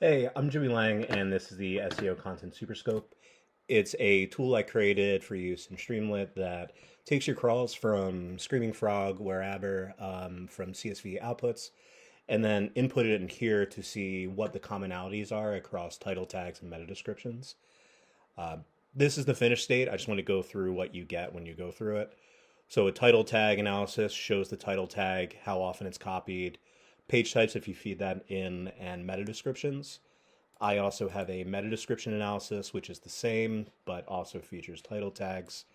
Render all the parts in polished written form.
Hey, I'm Jimmy Lang, and this is the SEO Content Superscope. It's a tool I created for use in Streamlit that takes your crawls from Screaming Frog, wherever, from CSV outputs, and then input it in here to see what the commonalities are across title tags and meta descriptions. This is the finished state. I just want to go through what you get when you go through it. So a title tag analysis shows the title tag, how often it's copied, page types if you feed that in, and meta descriptions. I also have a meta description analysis, which is the same, but also features title tags.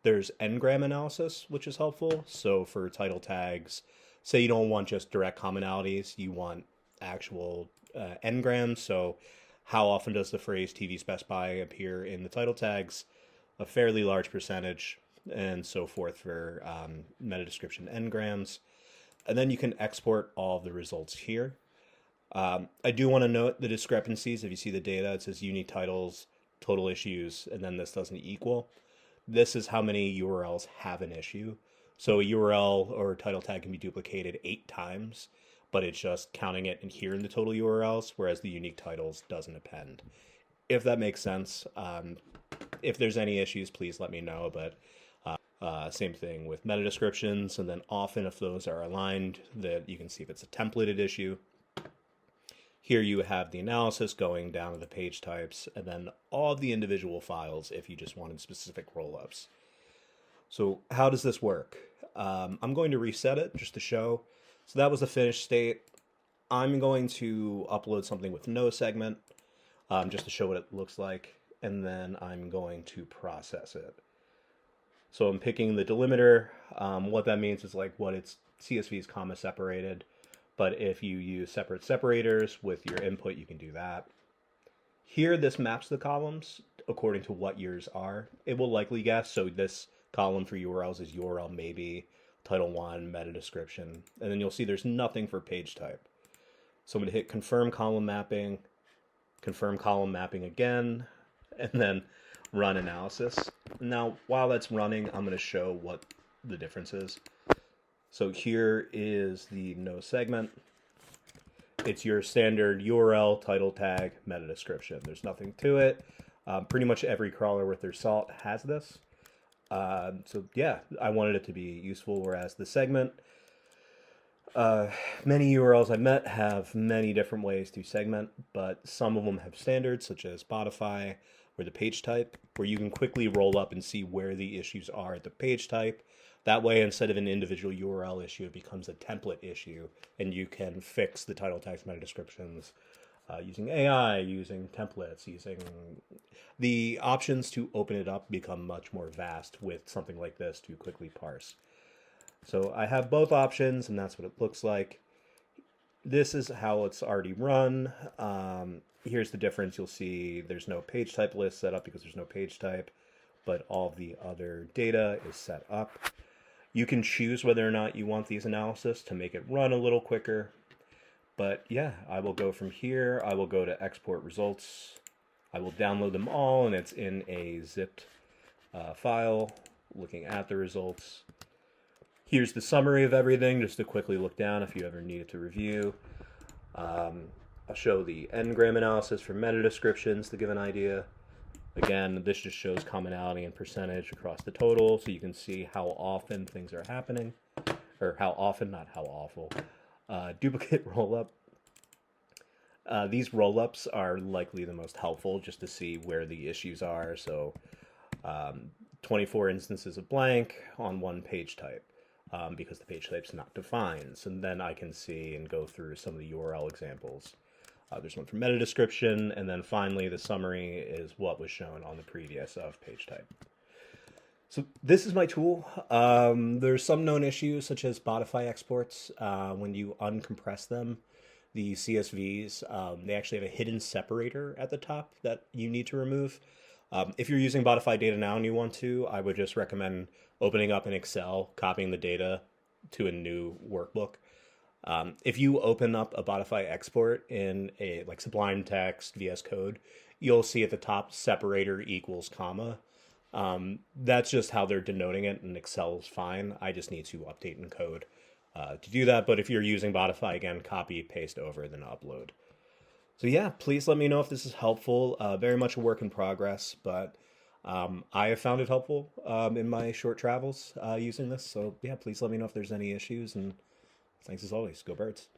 There's n-gram analysis, which is helpful. So for title tags, say you don't want just direct commonalities, you want actual n-grams. So how often does the phrase TV's Best Buy appear in the title tags? A fairly large percentage, and so forth for meta description n-grams. And then you can export all of the results here. I do want to note the discrepancies. If you see the data, it says unique titles, total issues, and then this doesn't equal. This is how many URLs have an issue. So a URL or title tag can be duplicated 8 times, but it's just counting it in here in the total URLs, whereas the unique titles doesn't append. If that makes sense. If there's any issues, please let me know, but same thing with meta descriptions, and then often if those are aligned, that you can see if it's a templated issue. Here you have the analysis going down to the page types, and then all of the individual files if you just wanted specific roll-ups. So how does this work? I'm going to reset it just to show. So that was the finished state. I'm going to upload something with no segment, just to show what it looks like, and then I'm going to process it. So I'm picking the delimiter. What that means is like what its CSV is comma separated. But if you use separate separators with your input, you can do that. Here, this maps the columns according to what yours are. It will likely guess. So this column for URLs is URL maybe, title 1, meta description. And then you'll see there's nothing for page type. So I'm going to hit confirm column mapping again, and then run analysis. Now, while that's running, I'm going to show what the difference is. So here is the no segment. It's your standard URL, title tag, meta description. There's nothing to it. Pretty much every crawler worth their salt has this. So yeah, I wanted it to be useful, whereas the segment, many URLs I met have many different ways to segment, but some of them have standards, such as Botify, or the page type, where you can quickly roll up and see where the issues are at the page type. That way, instead of an individual URL issue, it becomes a template issue, and you can fix the title tags, meta descriptions using AI, using templates, using the options to open it up become much more vast with something like this to quickly parse. So I have both options, and that's what it looks like. This is how it's already run. Here's the difference. You'll see there's no page type list set up because there's no page type, but all of the other data is set up. You can choose whether or not you want these analysis to make it run a little quicker. But yeah, I will go from here. I will go to export results. I will download them all, and it's in a zipped file looking at the results. Here's the summary of everything, just to quickly look down if you ever needed to review. I'll show the n-gram analysis for meta descriptions to give an idea. Again, this just shows commonality and percentage across the total, so you can see how often things are happening. Or how often, not how awful. Duplicate rollup. These rollups are likely the most helpful, just to see where the issues are. So 24 instances of blank on one page type, because the page type's not defined. So then I can see and go through some of the URL examples. There's one for meta description, and then finally the summary is what was shown on the previous of page type. So this is my tool. There's some known issues, such as Botify exports. When you uncompress them, the CSVs, they actually have a hidden separator at the top that you need to remove. If you're using Botify data now and you want to, I would just recommend opening up an Excel, copying the data to a new workbook. If you open up a Botify export in a like Sublime Text, VS Code, you'll see at the top separator equals comma. That's just how they're denoting it, and Excel is fine. I just need to update in code to do that. But if you're using Botify, again, copy, paste over, then upload. So yeah, please let me know if this is helpful. Very much a work in progress, but I have found it helpful in my short travels using this. So yeah, please let me know if there's any issues. And thanks as always. Go Birds.